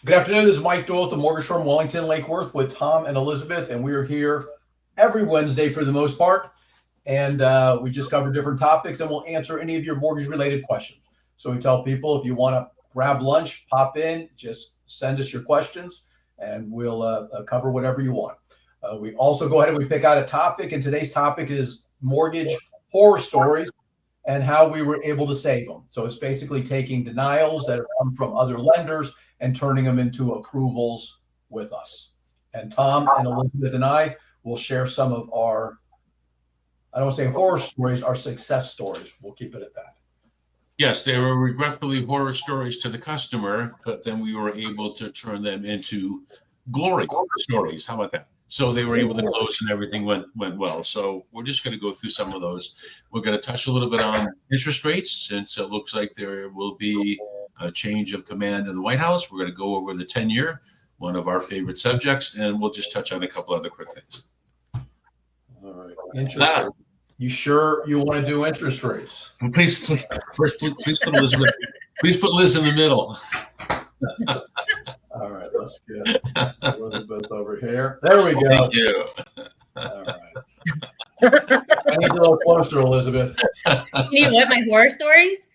Good afternoon. This is Mike Doyle at the mortgage firm Wellington, Lake Worth, with Tom and Elizabeth, and we are here every Wednesday for the most part. And we just cover different topics, and we'll answer any of your mortgage-related questions. So we tell people if you want to grab lunch, pop in, just send us your questions, and we'll cover whatever you want. We also go ahead and we pick out a topic, and today's topic is mortgage horror stories and how we were able to save them. So it's basically taking denials that have come from other lenders and turning them into approvals with us. And Tom and Elizabeth and I will share some of our, I don't want to say horror stories, our success stories. We'll keep it at that. Yes, they were regretfully horror stories to the customer, but then we were able to turn them into glory stories. How about that? So they were able to close and everything went well. So we're just going to go through some of those. We're going to touch a little bit on interest rates, since it looks like there will be a change of command in the White House. We're going to go over the 10-year, one of our favorite subjects, and we'll just touch on a couple other quick things. All right. Interest rates. You sure you want to do interest rates? Please put Elizabeth. Please put Liz in the middle. All right, let's get Elizabeth over here. There we go. Thank you. All right. I need a little closer, Elizabeth. You need what, my horror stories?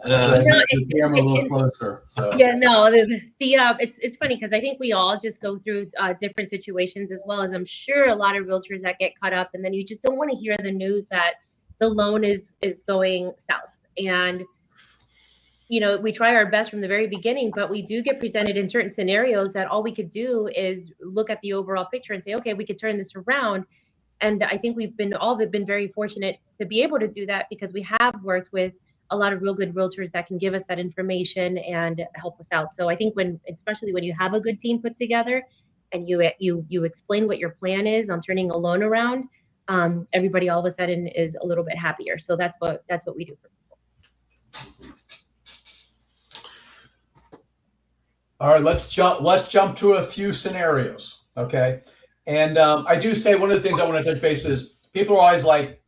I'm a little closer. So. Yeah, no, it's funny because I think we all just go through different situations, as well as I'm sure a lot of realtors that get caught up, and then you just don't want to hear the news that the loan is going south. And we try our best from the very beginning, but we do get presented in certain scenarios that all we could do is look at the overall picture and say, okay, we could turn this around. And I think we've been very fortunate to be able to do that, because we have worked with a lot of real good realtors that can give us that information and help us out. So I think especially when you have a good team put together and you explain what your plan is on turning a loan around, everybody all of a sudden is a little bit happier. So that's what we do for people. All right, let's jump to a few scenarios, okay? And I do say one of the things I want to touch base is people are always like,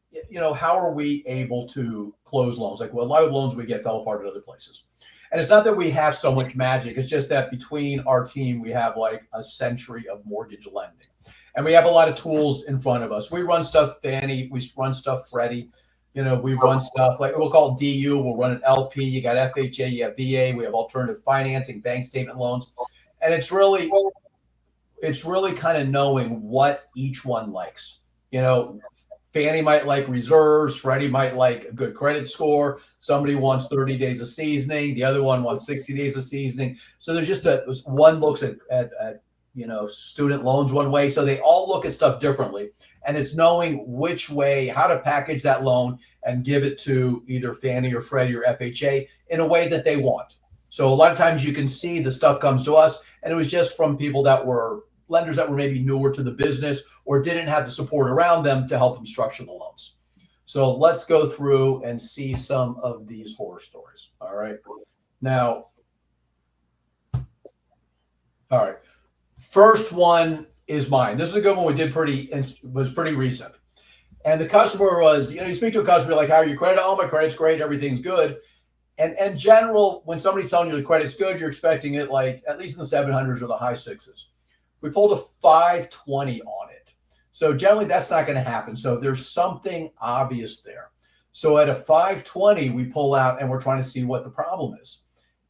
how are we able to close loans? Like, well, a lot of loans we get fell apart at other places. And it's not that we have so much magic. It's just that between our team, we have like a century of mortgage lending. And we have a lot of tools in front of us. We run stuff Fannie, we run stuff Freddie. We run stuff like we'll call it DU, we'll run an LP, you got FHA, you have VA, we have alternative financing, bank statement loans. And it's really kind of knowing what each one likes. Fannie might like reserves, Freddie might like a good credit score. Somebody wants 30 days of seasoning, the other one wants 60 days of seasoning. So there's just one looks at student loans one way. So they all look at stuff differently. And it's knowing which way, how to package that loan and give it to either Fannie or Freddie or FHA in a way that they want. So a lot of times you can see the stuff comes to us, and it was just from people that were lenders that were maybe newer to the business or didn't have the support around them to help them structure the loans. So let's go through and see some of these horror stories. All right. Now, all right. First one is mine. This is a good one we did was pretty recent. And the customer was, you speak to a customer like, how are your credit? Oh, my credit's great. Everything's good. And in general, when somebody's telling you the credit's good, you're expecting it like at least in the 700s or the high 6s. We pulled a 520 on it. So generally that's not going to happen. So there's something obvious there. So at a 520, we pull out and we're trying to see what the problem is.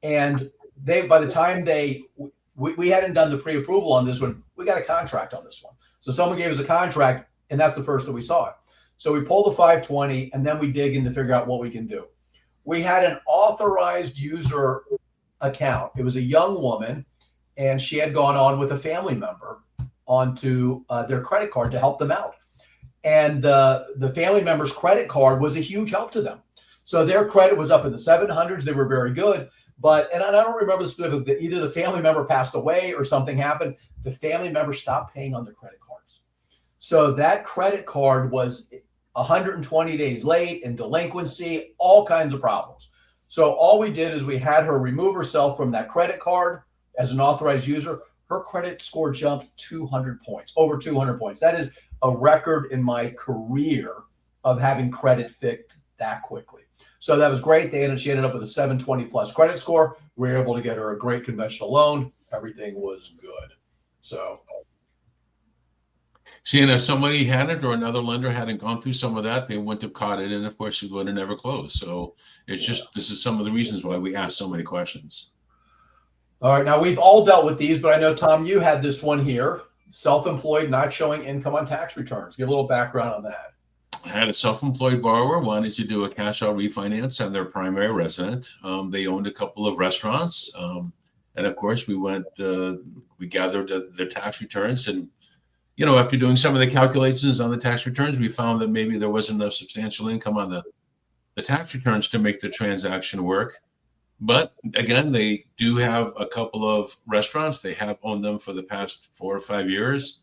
And by the time we hadn't done the pre-approval on this one, we got a contract on this one. So someone gave us a contract, and that's the first that we saw it. So we pull the 520, and then we dig in to figure out what we can do. We had an authorized user account. It was a young woman, and she had gone on with a family member onto their credit card to help them out. And the family member's credit card was a huge help to them. So their credit was up in the 700s. They were very good. And I don't remember specifically, either the family member passed away or something happened. The family member stopped paying on their credit cards. So that credit card was 120 days late, in delinquency, all kinds of problems. So all we did is we had her remove herself from that credit card as an authorized user. Her credit score jumped 200 points, over 200 points. That is a record in my career of having credit fixed that quickly. So that was great. She ended up with a 720 plus credit score. We were able to get her a great conventional loan. everything was good. So. See, and if somebody hadn't or another lender hadn't gone through some of that, they wouldn't have caught it. And of course, it would have never closed. So it's just, this is some of the reasons why we ask so many questions. All right. Now, we've all dealt with these, but I know, Tom, you had this one here, self-employed, not showing income on tax returns. Give a little background on that. I had a self-employed borrower wanted to do a cash out refinance on their primary resident. They owned a couple of restaurants. And of course, we gathered their tax returns, and after doing some of the calculations on the tax returns, we found that maybe there wasn't enough substantial income on the tax returns to make the transaction work. But again, they do have a couple of restaurants. They have owned them for the past 4 or 5 years.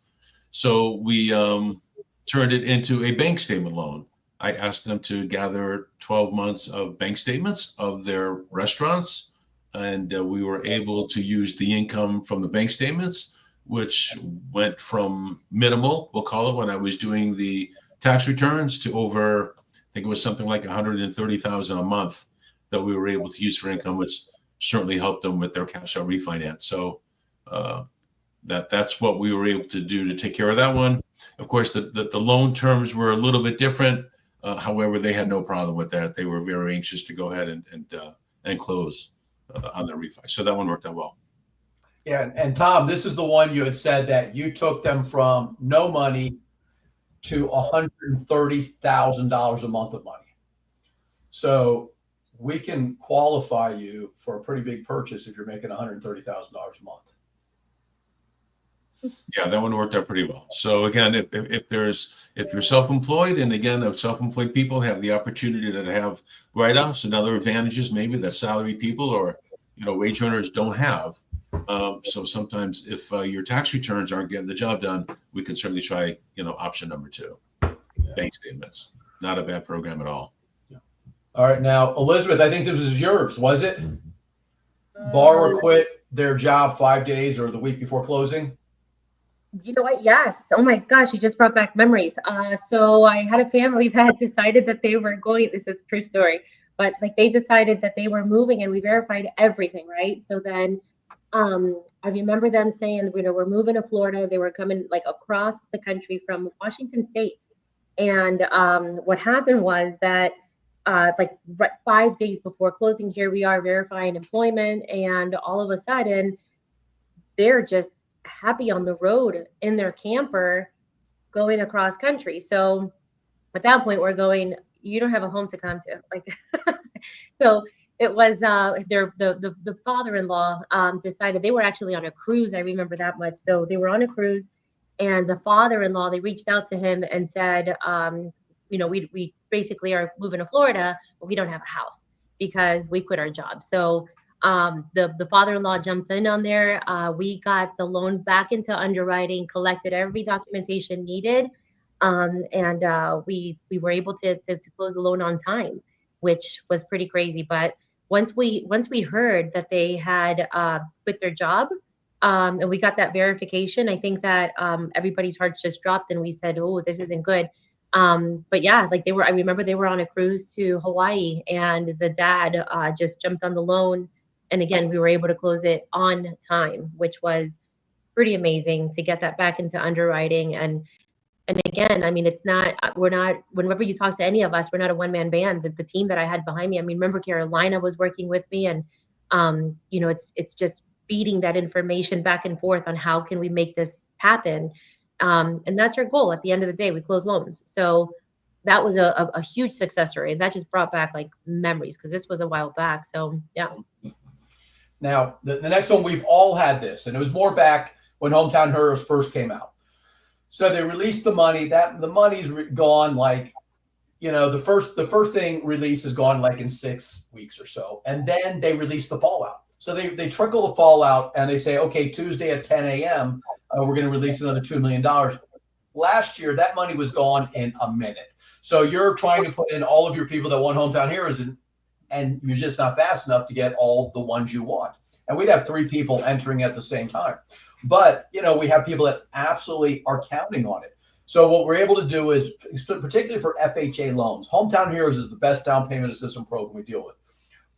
So we turned it into a bank statement loan. I asked them to gather 12 months of bank statements of their restaurants. And we were able to use the income from the bank statements, which went from minimal, we'll call it, when I was doing the tax returns, to over, I think it was something like $130,000 a month that we were able to use for income, which certainly helped them with their cash out refinance. So that's what we were able to do to take care of that one. Of course, the loan terms were a little bit different. However, they had no problem with that. They were very anxious to go ahead and close on the refi. So that one worked out well. Yeah, and Tom, this is the one you had said that you took them from no money to $130,000 a month of money. So we can qualify you for a pretty big purchase if you're making $130,000 a month. Yeah, that one worked out pretty well. So again, if you're self-employed, and again, self-employed people have the opportunity to have write-offs and other advantages maybe that salary people or wage earners don't have. So sometimes if your tax returns aren't getting the job done, we can certainly try, option number 2, bank statements. Not a bad program at all. Yeah. All right. Now, Elizabeth, I think this is yours, was it? Borrower quit their job 5 days or the week before closing? You know what? Yes. Oh my gosh, you just brought back memories. So I had a family that decided that they were going, this is a true story, but they decided that they were moving, and we verified everything, right? So then I remember them saying, we're moving to Florida. They were coming across the country from Washington State. And what happened was that 5 days before closing, here we are verifying employment. And all of a sudden, they're just happy on the road in their camper going across country. So at that point, we're going, you don't have a home to come to. So it was the father-in-law decided, they were actually on a cruise. I remember that much. So they were on a cruise, and the father-in-law, they reached out to him and said, we basically are moving to Florida, but we don't have a house because we quit our job. So the father-in-law jumped in on there. We got the loan back into underwriting, collected every documentation needed, and we were able to close the loan on time, which was pretty crazy. But once we heard that they had quit their job, and we got that verification, I think that everybody's hearts just dropped, and we said, "Oh, this isn't good." But yeah, I remember they were on a cruise to Hawaii, and the dad just jumped on the loan, and again, we were able to close it on time, which was pretty amazing to get that back into underwriting. And again, I mean, whenever you talk to any of us, we're not a one-man band. The team that I had behind me, I mean, remember Carolina was working with me, and it's just feeding that information back and forth on how can we make this happen. And that's our goal. At the end of the day, we close loans. So that was a huge success story. And that just brought back memories, because this was a while back. So yeah. Now, the next one, we've all had this, and it was more back when Hometown Heroes first came out. So they released the money. The money's gone the first thing release is gone in 6 weeks or so. And then they release the fallout. So they trickle the fallout, and they say, okay, Tuesday at 10 a.m., we're going to release another $2 million. Last year, that money was gone in a minute. So you're trying to put in all of your people that want Hometown Heroes, and you're just not fast enough to get all the ones you want. And we'd have 3 people entering at the same time. But, we have people that absolutely are counting on it. So what we're able to do is, particularly for FHA loans, Hometown Heroes is the best down payment assistance program we deal with.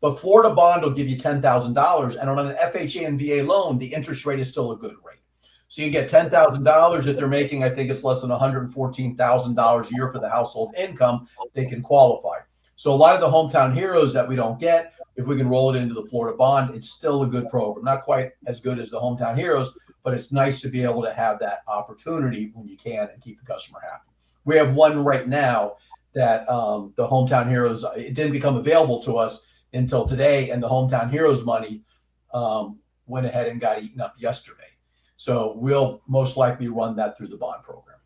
But Florida bond will give you $10,000, and on an FHA and VA loan, the interest rate is still a good rate. So you get $10,000 if they're making, I think it's less than $114,000 a year for the household income, they can qualify. So a lot of the hometown heroes that we don't get, if we can roll it into the Florida bond, it's still a good program. Not quite as good as the hometown heroes, but it's nice to be able to have that opportunity when you can and keep the customer happy. We have one right now that the hometown heroes, it didn't become available to us until today, and the hometown heroes money went ahead and got eaten up yesterday. So we'll most likely run that through the bond program.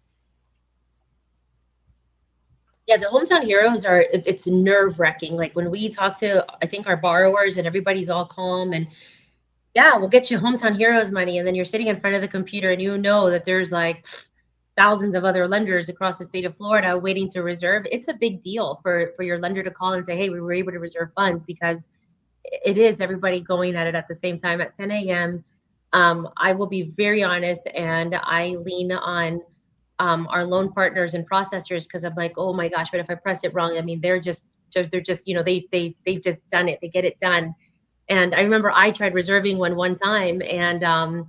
Yeah, the hometown heroes are, it's nerve wracking. Like when we talk to, I think, our borrowers and everybody's all calm and yeah, we'll get you hometown heroes money. And then you're sitting in front of the computer and you know that there's like thousands of other lenders across the state of Florida waiting to reserve. It's a big deal for your lender to call and say, hey, we were able to reserve funds, because it is everybody going at it at the same time at 10 a.m. I will be very honest, and I lean on our loan partners and processors, because I'm like, oh my gosh, but if I press it wrong, I mean, they're just you know, they've just done it, they get it done. And I remember I tried reserving one time, and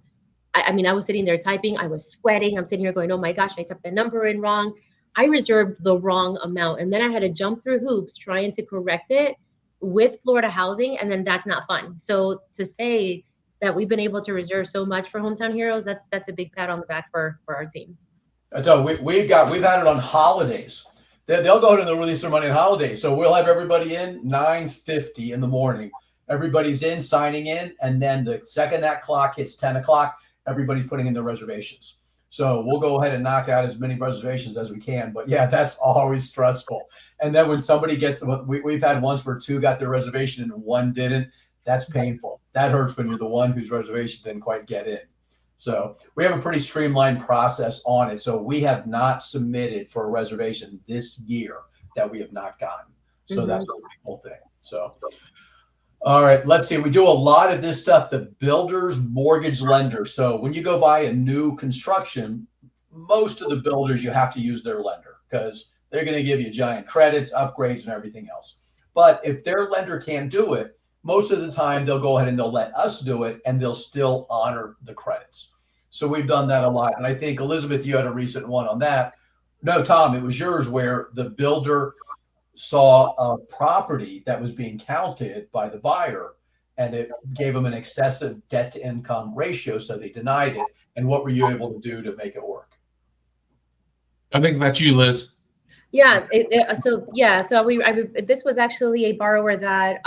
I mean, I was sitting there typing, I was sweating, I'm sitting here going, oh my gosh, I typed the number in wrong, I reserved the wrong amount, and then I had to jump through hoops trying to correct it with Florida Housing, and then that's not fun. So to say that we've been able to reserve so much for hometown heroes, that's a big pat on the back for our team. I tell you, we've had it on holidays. They'll go ahead and they'll release their money on holidays. So we'll have everybody in 9:50 in the morning. Everybody's in, signing in, and then the second that clock hits 10 o'clock, everybody's putting in their reservations. So we'll go ahead and knock out as many reservations as we can. But yeah, that's always stressful. And then when somebody gets them, we've had once where two got their reservation and one didn't. That's painful. That hurts when you're the one whose reservation didn't quite get in. So we have a pretty streamlined process on it. So we have not submitted for a reservation this year that we have not gotten. So that's a pretty cool thing. So, all right, let's see. We do a lot of this stuff, the builder's mortgage lender. So when you go buy a new construction, most of the builders, you have to use their lender because they're going to give you giant credits, upgrades, and everything else. But if their lender can't do it, most of the time they'll go ahead and they'll let us do it, and they'll still honor the credits. So we've done that a lot. And I think, Elizabeth, you had a recent one on that. No, Tom, it was yours where the builder saw a property that was being counted by the buyer, and it gave them an excessive debt to income ratio. So they denied it. And what were you able to do to make it work? I think that's you, Liz. Yeah. So this was actually a borrower that,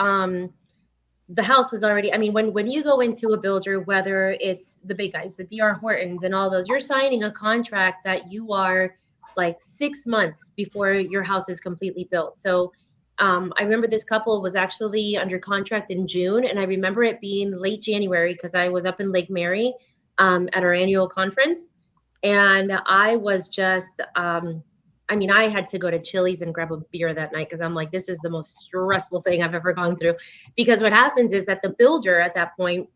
the house was already, I mean, when you go into a builder, whether it's the big guys, the DR Hortons and all those, you're signing a contract that you are like 6 months before your house is completely built. So I remember this couple was actually under contract in June, and I remember it being late January because I was up in Lake Mary at our annual conference, and I was just I mean, I had to go to Chili's and grab a beer that night because I'm like, this is the most stressful thing I've ever gone through. Because what happens is that the builder at that point,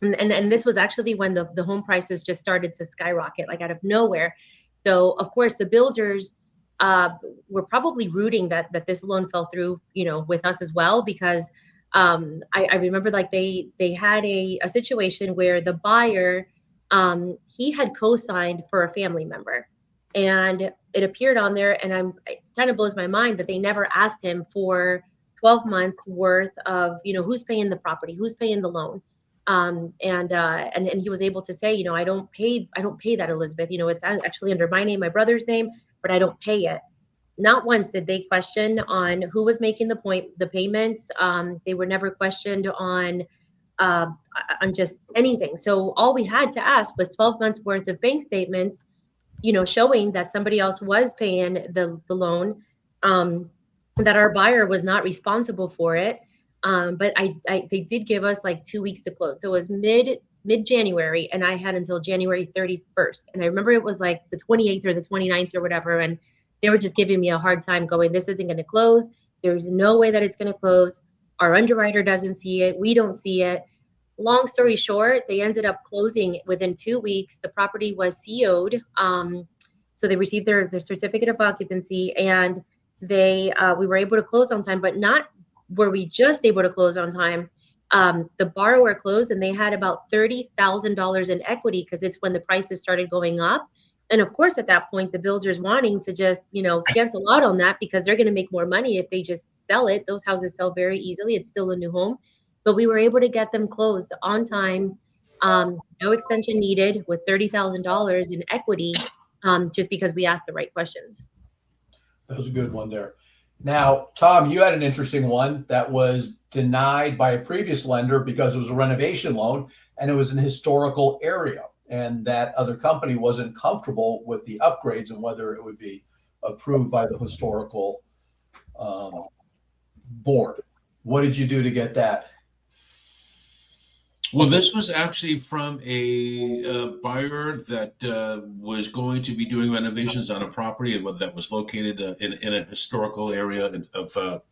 and this was actually when the home prices just started to skyrocket, like out of nowhere. So of course the builders were probably rooting that this loan fell through, you know, with us as well, because I remember like they had a situation where the buyer, he had co-signed for a family member. And it appeared on there, and it kind of blows my mind that they never asked him for 12 months worth of, you know, who's paying the property, who's paying the loan. And he was able to say, you know, I don't pay that, Elizabeth. You know, it's actually under my name, my brother's name, but I don't pay it. Not once did they question on who was making the payments. They were never questioned on just anything. So all we had to ask was 12 months worth of bank statements, you know, showing that somebody else was paying the loan, that our buyer was not responsible for it. But they did give us like 2 weeks to close. So it was mid-January, and I had until January 31st. And I remember it was like the 28th or the 29th or whatever. And they were just giving me a hard time going, this isn't going to close. There's no way that it's going to close. Our underwriter doesn't see it. We don't see it. Long story short, they ended up closing within 2 weeks. The property was CO'd. So they received their certificate of occupancy, and we were able to close on time, but not were we just able to close on time? The borrower closed and they had about $30,000 in equity because it's when the prices started going up. And of course, at that point, the builder's wanting to just, cancel out on that because they're going to make more money if they just sell it. Those houses sell very easily. It's still a new home. But we were able to get them closed on time, no extension needed with $30,000 in equity, just because we asked the right questions. That was a good one there. Now, Tom, you had an interesting one that was denied by a previous lender because it was a renovation loan and it was an historical area, and that other company wasn't comfortable with the upgrades and whether it would be approved by the historical board. What did you do to get that? Well, this was actually from a buyer that was going to be doing renovations on a property that was located in a historical area of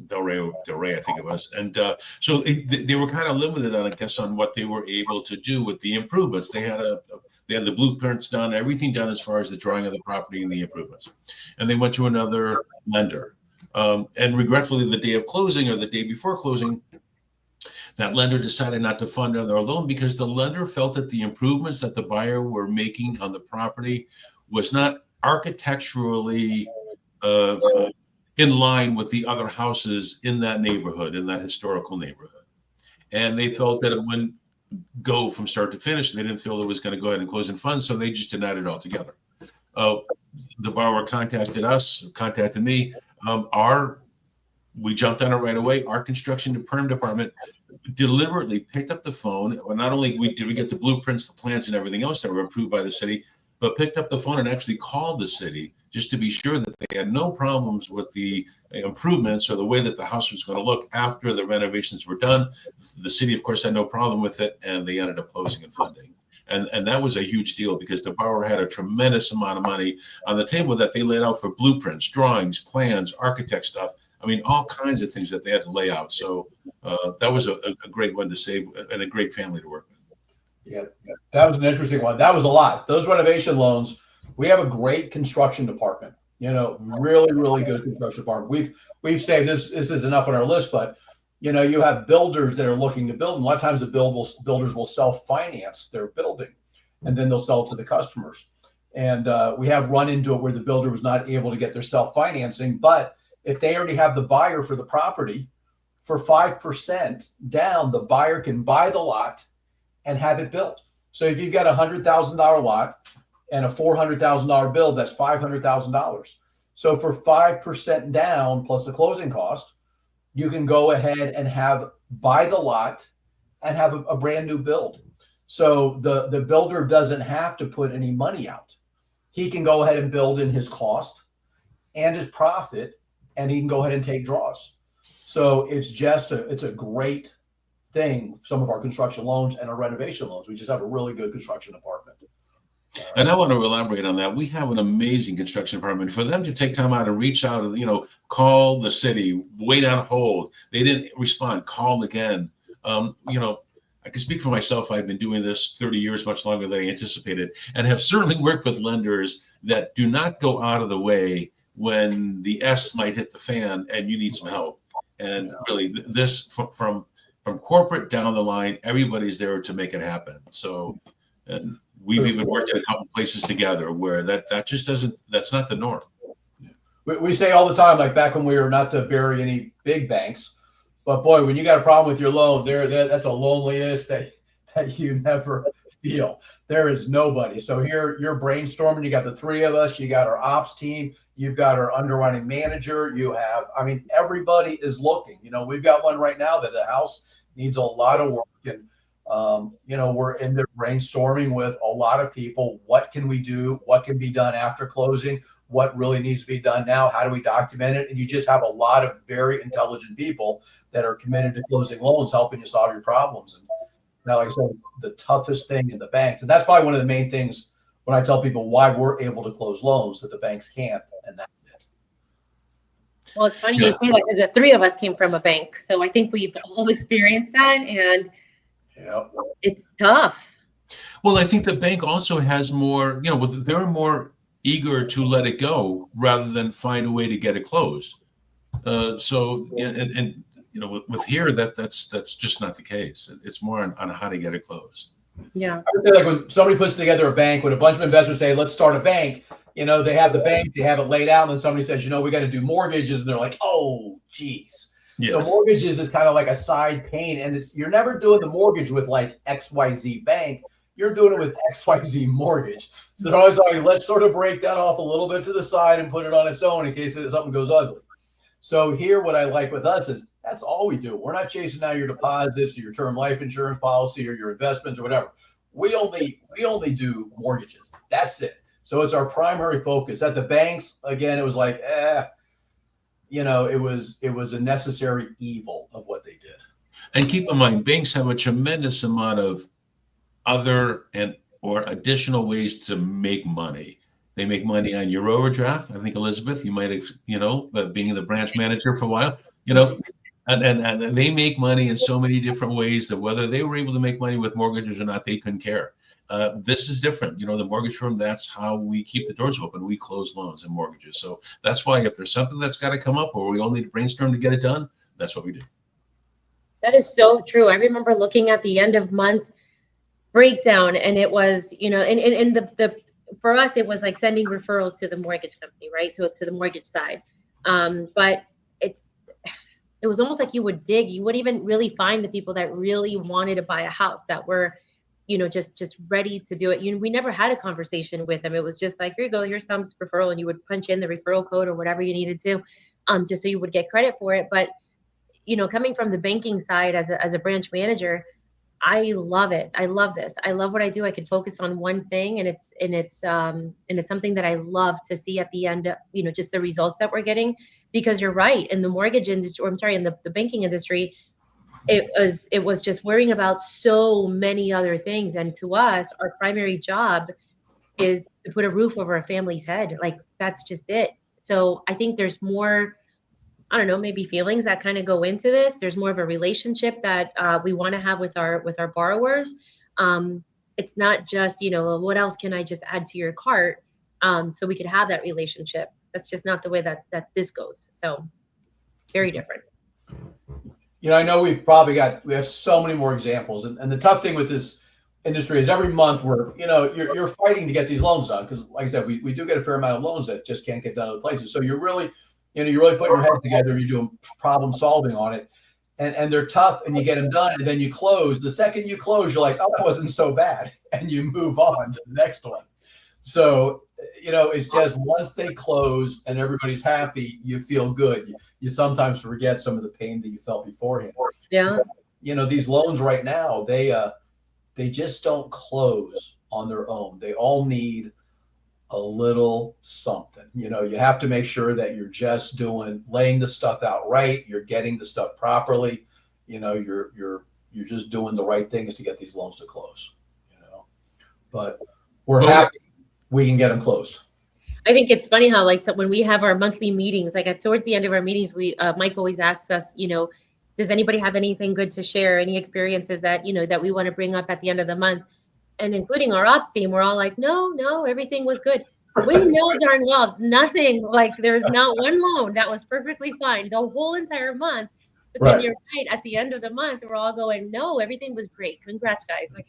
Delray, I think it was. And so they were kind of limited on, I guess, on what they were able to do with the improvements. They had the blueprints done, everything done as far as the drawing of the property and the improvements. And they went to another lender. And regretfully, the day of closing or the day before closing, that lender decided not to fund their loan because the lender felt that the improvements that the buyer were making on the property was not architecturally in line with the other houses in that neighborhood, in that historical neighborhood. And they felt that it wouldn't go from start to finish. They didn't feel it was going to go ahead and close in funds, so they just denied it altogether. The borrower contacted me. We jumped on it right away. Our construction and perm department deliberately picked up the phone. Well, not only did we get the blueprints, the plans, and everything else that were approved by the city, but picked up the phone and actually called the city just to be sure that they had no problems with the improvements or the way that the house was going to look after the renovations were done. The city, of course, had no problem with it, and they ended up closing and funding. And that was a huge deal because the borrower had a tremendous amount of money on the table that they laid out for blueprints, drawings, plans, architect stuff. I mean, all kinds of things that they had to lay out. So that was a great one to save and a great family to work with. Yeah, that was an interesting one. That was a lot. Those renovation loans, we have a great construction department, really, really good construction department. We've saved this isn't up on our list, but you have builders that are looking to build. And a lot of times the builders will self-finance their building and then they'll sell it to the customers. And we have run into it where the builder was not able to get their self-financing, but if they already have the buyer for the property, for 5% down, the buyer can buy the lot and have it built. So if you've got a $100,000 lot and a $400,000 bill, that's $500,000. So for 5% down plus the closing cost, you can go ahead and buy the lot and have a brand new build. So the builder doesn't have to put any money out. He can go ahead and build in his cost and his profit, and he can go ahead and take draws. So it's a great thing. Some of our construction loans and our renovation loans, we just have a really good construction department. And I want to elaborate on that. We have an amazing construction department. For them to take time out and reach out and, call the city, wait on hold. They didn't respond, call again. I can speak for myself. I've been doing this 30 years, much longer than I anticipated, and have certainly worked with lenders that do not go out of the way when the S might hit the fan and you need some help. And really this from corporate down the line, everybody's there to make it happen. So we've even worked at a couple places together where that just that's not the norm. We say all the time, like back when we were, not to bury any big banks, but boy, when you got a problem with your loan, that's a loneliest that you never feel. There is nobody. So here you're brainstorming. You got the three of us. You got our ops team. You've got our underwriting manager. Everybody is looking. We've got one right now that the house needs a lot of work, and we're in there brainstorming with a lot of people. What can we do? What can be done after closing? What really needs to be done now? How do we document it? And you just have a lot of very intelligent people that are committed to closing loans, helping you solve your problems. And now, like I said, the toughest thing in the banks, and that's probably one of the main things when I tell people why we're able to close loans that the banks can't, and that's it. Well, it's funny you say that because the three of us came from a bank. So I think we've all experienced that, and it's tough. Well, I think the bank also has more, they're more eager to let it go rather than find a way to get it closed. So and you know, with here, that's just not the case. It's more on how to get it closed. Yeah. I would say, like, when somebody puts together a bank, when a bunch of investors say, let's start a bank, they have the bank, they have it laid out, and then somebody says, we got to do mortgages, and they're like, oh, geez. Yes. So mortgages is kind of like a side pain, and you're never doing the mortgage with like XYZ Bank. You're doing it with XYZ Mortgage. So they're always like, let's sort of break that off a little bit to the side and put it on its own in case something goes ugly. So here, what I like with us is that's all we do. We're not chasing down your deposits or your term life insurance policy or your investments or whatever. We only do mortgages. That's it. So it's our primary focus. At the banks, again, it was like, it was a necessary evil of what they did. And keep in mind, banks have a tremendous amount of other or additional ways to make money. They make money on your overdraft. I think, Elizabeth, you might have, being the branch manager for a while, and they make money in so many different ways that whether they were able to make money with mortgages or not, they couldn't care. This is different. The mortgage firm, that's how we keep the doors open. We close loans and mortgages. So that's why if there's something that's got to come up or we all need to brainstorm to get it done, that's what we do. That is so true. I remember looking at the end of month breakdown, and it was, and the for us, it was like sending referrals to the mortgage company, right? So to the mortgage side. But it was almost like you would dig. You wouldn't even really find the people that really wanted to buy a house, that were, just ready to do it. We never had a conversation with them. It was just like, here you go, here's Tom's referral, and you would punch in the referral code or whatever you needed to, just so you would get credit for it. But coming from the banking side as a branch manager, I love it. I love this. I love what I do. I can focus on one thing, and it's something that I love to see at the end, just the results that we're getting. Because you're right, in the mortgage industry, or I'm sorry, in the banking industry, it was just worrying about so many other things. And to us, our primary job is to put a roof over a family's head. Like, that's just it. So I think there's more, I don't know, maybe feelings that kind of go into this. There's more of a relationship that we want to have with our borrowers. It's not just, what else can I just add to your cart, so we could have that relationship. That's just not the way that this goes. So very different. I know we have so many more examples, and the tough thing with this industry is every month you're fighting to get these loans done, because like I said, we do get a fair amount of loans that just can't get done other places. So you're really putting your head together, you're doing problem solving on it, and they're tough, and you get them done, and then you close. The second you close, you're like, oh, that wasn't so bad, and you move on to the next one. So it's just once they close and everybody's happy, you feel good. You sometimes forget some of the pain that you felt beforehand. Yeah. These loans right now, they just don't close on their own. They all need a little something. You have to make sure that you're just laying the stuff out right. You're getting the stuff properly. You're just doing the right things to get these loans to close. But we're happy we can get them closed. I think it's funny how, like, so when we have our monthly meetings, like towards the end of our meetings, Mike always asks us, does anybody have anything good to share, any experiences that that we want to bring up at the end of the month? And including our ops team, we're all like, no, everything was good. We know darn well nothing, like there's not one loan that was perfectly fine the whole entire month. But then you're right, at the end of the month, we're all going, no, everything was great. Congrats, guys. Like,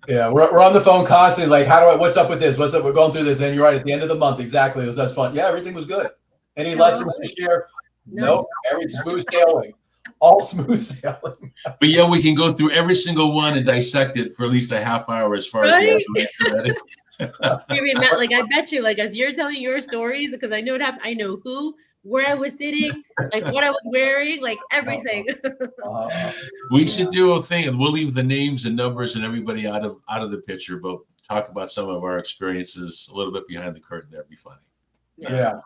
yeah, we're on the phone constantly. Like, what's up with this? What's up? We're going through this. And you're right, at the end of the month, exactly. That's fun. Yeah, everything was good. Any lessons to share? No. Every smooth sailing. All smooth sailing. But yeah, we can go through every single one and dissect it for at least a half hour as far as we like, I bet you, like, as you're telling your stories, because I know it happened, I know where I was sitting, like what I was wearing, like everything. We should do a thing, and we'll leave the names and numbers and everybody out of the picture, but talk about some of our experiences a little bit behind the curtain. That'd be funny. Yeah.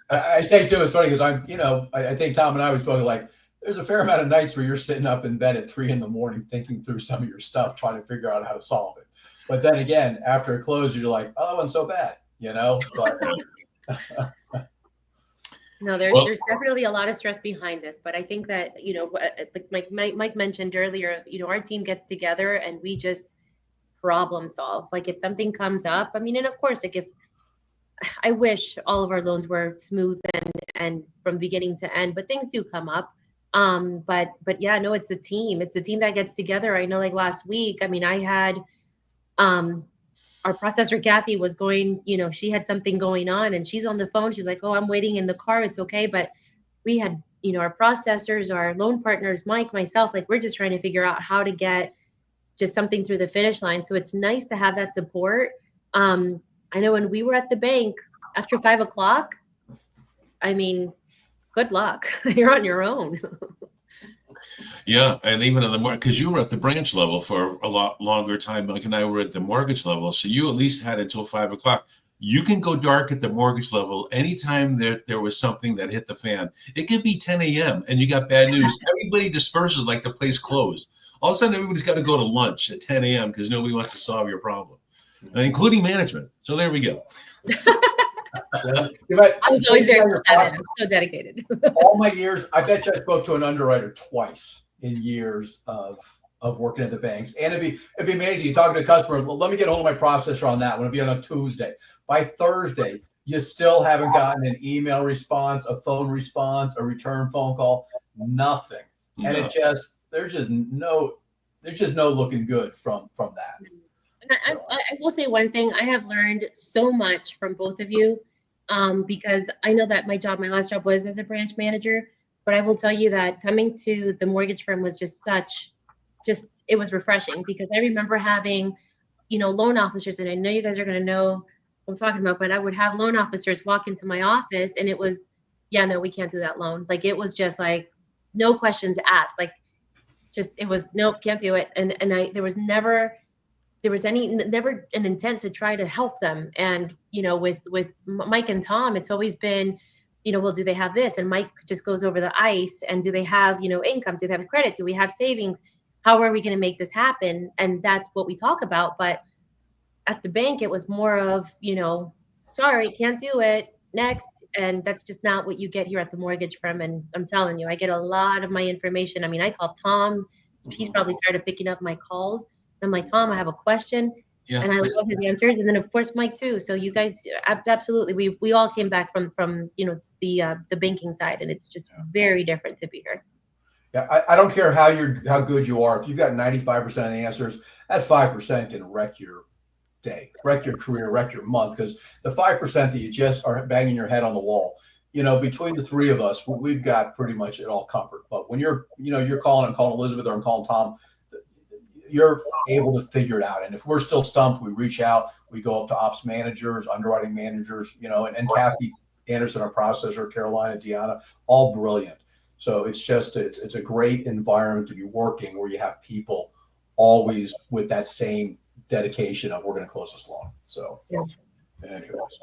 I say too, it's funny because I think Tom and I was spoken, like, there's a fair amount of nights where you're sitting up in bed at 3 a.m. thinking through some of your stuff, trying to figure out how to solve it. But then again, after it closes, you're like, oh, that wasn't so bad, But no, there's definitely a lot of stress behind this, but I think that, like Mike mentioned earlier, our team gets together and we just problem solve. Like, if something comes up, and of course, like, if I wish all of our loans were smooth and and from beginning to end, but things do come up. But yeah, no, it's a team. It's a team that gets together. I know, like last week, I mean, I had um our processor Kathy was going, she had something going on and she's on the phone. She's like, "Oh, I'm waiting in the car. It's okay." But we had, our processors, our loan partners, Mike, myself, like we're just trying to figure out how to get just something through the finish line. So it's nice to have that support. I know when we were at the bank after 5 o'clock, I mean, good luck. You're on your own. Yeah, and even on the market, because you were at the branch level for a lot longer time. Mike and I were at the mortgage level, so you at least had until 5 o'clock. You can go dark at the mortgage level anytime there was something that hit the fan. It could be 10 a.m. and you got bad news. Everybody disperses like the place closed. All of a sudden, everybody's got to go to lunch at 10 a.m. because nobody wants to solve your problem, including management. So there we go. I was always there till 7. I'm so dedicated. All my years, I bet you I spoke to an underwriter twice in years of working at the banks. And it'd be amazing. You're talking to a customer, well, let me get hold of my processor on that one. It'll be on a Tuesday. By Thursday, you still haven't gotten an email response, a phone response, a return phone call, nothing. And there's just no looking good from that. And I will say one thing. I have learned so much from both of you, because I know that my last job was as a branch manager, but I will tell you that coming to the mortgage firm was it was refreshing, because I remember having, loan officers, and I know you guys are going to know what I'm talking about, but I would have loan officers walk into my office and it was, yeah, no, we can't do that loan. Like, it was just like, no questions asked. Like, it was, nope, can't do it. And there was never an intent to try to help them. And, with Mike and Tom, it's always been, well, do they have this? And Mike just goes over the ice. And do they have, income? Do they have credit? Do we have savings? How are we going to make this happen? And that's what we talk about. But at the bank, it was more of, sorry, can't do it, next. And that's just not what you get here at the mortgage firm. And I'm telling you, I get a lot of my information. I mean, I call Tom. He's probably tired of picking up my calls. I'm like, "Tom, I have a question." Yeah. And I love his answers. And then of course, Mike too. So you guys, absolutely. We all came back from the banking side, and it's just very different to be here. Yeah, I don't care how good you are. If you've got 95% of the answers, that 5% can wreck your day, wreck your career, wreck your month, because the 5% that you just are banging your head on the wall, between the three of us, we've got pretty much it all covered. But when you're calling, I'm calling Elizabeth or I'm calling Tom, you're able to figure it out. And if we're still stumped, we reach out, we go up to ops managers, underwriting managers, and Kathy Anderson, our processor, Carolina, Deanna, all brilliant. So it's a great environment to be working, where you have people always with that same dedication of, we're going to close this loan. So anyways,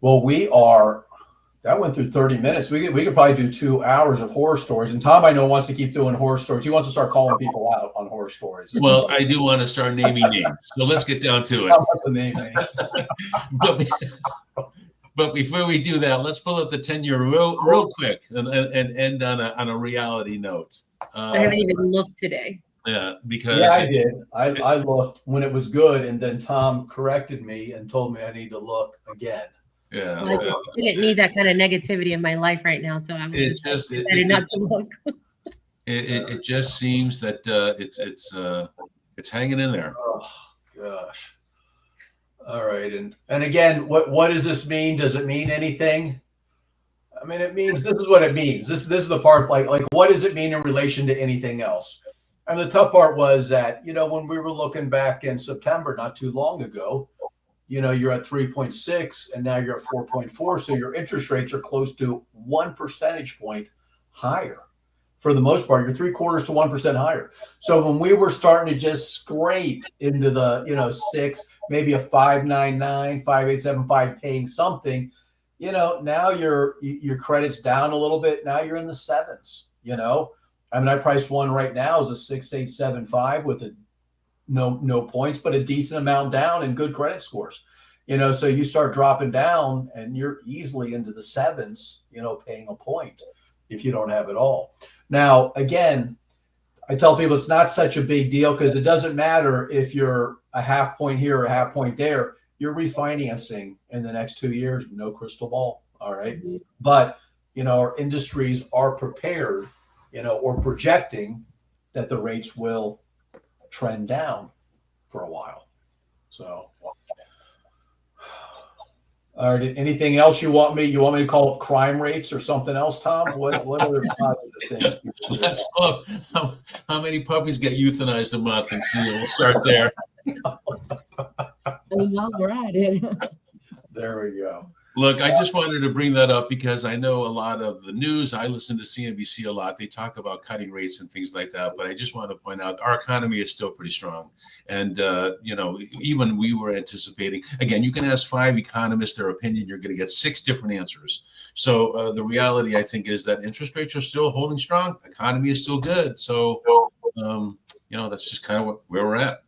well, that went through 30 minutes. We could probably do 2 hours of horror stories. And Tom, I know, wants to keep doing horror stories. He wants to start calling people out on horror stories. Well, I do want to start naming names. So let's get down to it. I want to name names. But before we do that, let's pull up the 10-year real quick and end on a reality note. I haven't even looked today. Yeah, because I did. I looked when it was good, and then Tom corrected me and told me I need to look again. Yeah, I just didn't need that kind of negativity in my life right now, so I was decided not to look. It just seems that it's hanging in there. Oh gosh. All right, and again, what does this mean? Does it mean anything? I mean, it means, this is what it means. This is the part, like what does it mean in relation to anything else? And the tough part was that, when we were looking back in September, not too long ago, you're at 3.6 and now you're at 4.4. So your interest rates are close to 1 percentage point higher. For the most part, you're 0.75 to 1% higher. So when we were starting to just scrape into the, 6, maybe a 5.99, 5.875 paying something, now your credit's down a little bit. Now you're in the 7s, I mean, I priced one right now as a 6.875 with no points, but a decent amount down and good credit scores. So you start dropping down and you're easily into the 7s, paying a point if you don't have it all. Now, again, I tell people it's not such a big deal, because it doesn't matter if you're a half point here or a half point there. You're refinancing in the next 2 years, no crystal ball. All right. But, our industries are prepared, or projecting that the rates will trend down for a while. So, all right. Anything else you want me? You want me to call up crime rates or something else, Tom? What other positive things? Let's look. How many puppies get euthanized a month and see? We'll start there. I know, we're at it. There we go. Look, I just wanted to bring that up because I know a lot of the news. I listen to CNBC a lot. They talk about cutting rates and things like that. But I just want to point out our economy is still pretty strong. And, even we were anticipating, again, you can ask 5 economists their opinion. You're going to get 6 different answers. So the reality, I think, is that interest rates are still holding strong. Economy is still good. So, that's just kind of where we're at.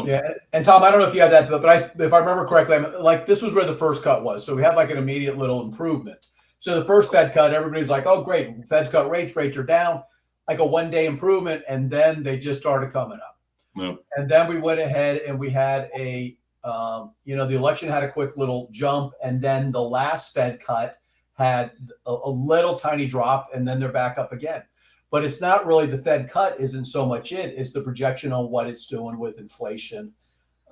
Yeah, and Tom, I don't know if you had that, but if I remember correctly, this was where the first cut was. So we had like an immediate little improvement. So the first Fed cut, everybody's like, "Oh, great, Fed's cut rates are down," like a 1-day improvement, and then they just started coming up. No. And then we went ahead and we had the election had a quick little jump, and then the last Fed cut had a little tiny drop, and then they're back up again. But it's not really the Fed cut isn't so much it's the projection on what it's doing with inflation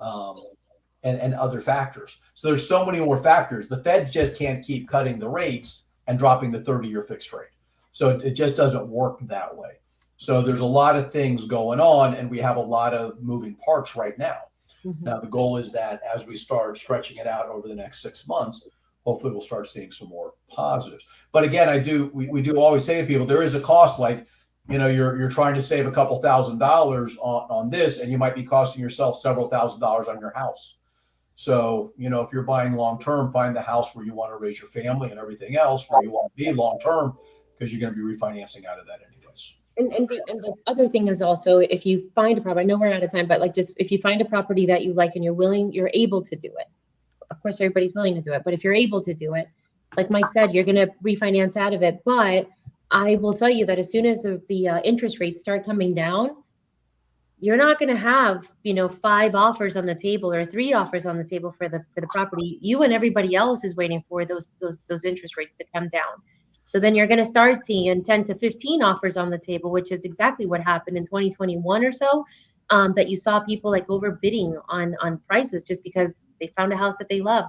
and other factors. So there's so many more factors. The Fed just can't keep cutting the rates and dropping the 30-year fixed rate. So it just doesn't work that way. So there's a lot of things going on, and we have a lot of moving parts right now. Mm-hmm. Now, the goal is that as we start stretching it out over the next 6 months, hopefully we'll start seeing some more positives. But again, we do always say to people, there is a cost. Like, you're trying to save a couple $1,000s on this, and you might be costing yourself several $1,000s on your house. So, if you're buying long-term, find the house where you want to raise your family and everything else where you want to be long-term, because you're going to be refinancing out of that anyways. And the other thing is also, if you find a property, I know we're out of time, but if you find a property that you like and you're able to do it. Of course, everybody's willing to do it, but if you're able to do it, like Mike said, you're going to refinance out of it. But I will tell you that as soon as the interest rates start coming down, you're not going to have 5 offers on the table or 3 offers on the table for the property. You and everybody else is waiting for those interest rates to come down. So then you're going to start seeing 10 to 15 offers on the table, which is exactly what happened in 2021 or so. That you saw people like overbidding on prices just because they found a house that they love.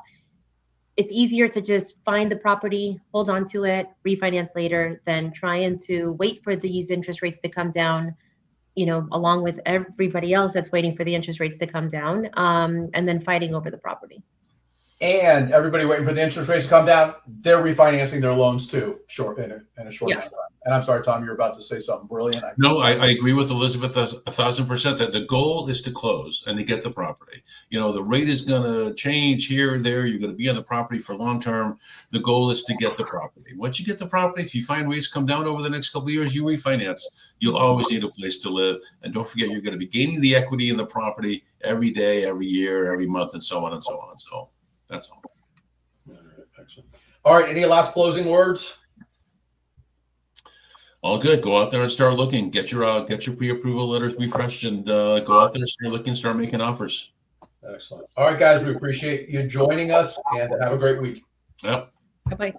It's easier to just find the property, hold on to it, refinance later than trying to wait for these interest rates to come down, along with everybody else that's waiting for the interest rates to come down, and then fighting over the property. And everybody waiting for the interest rates to come down, they're refinancing their loans too, in a short time. And I'm sorry, Tom, you're about to say something brilliant. I agree with Elizabeth 1,000% that the goal is to close and to get the property. The rate is going to change here or there. You're going to be on the property for long term. The goal is to get the property. Once you get the property, if you find rates come down over the next couple of years, you refinance. You'll always need a place to live. And don't forget, you're going to be gaining the equity in the property every day, every year, every month, and so on and so on. So that's all. All right, excellent. All right, any last closing words? All good. Go out there and start looking. Get your pre-approval letters refreshed, and go out there and start looking, start making offers. Excellent. All right, guys, we appreciate you joining us, and have a great week. Yep. Bye-bye.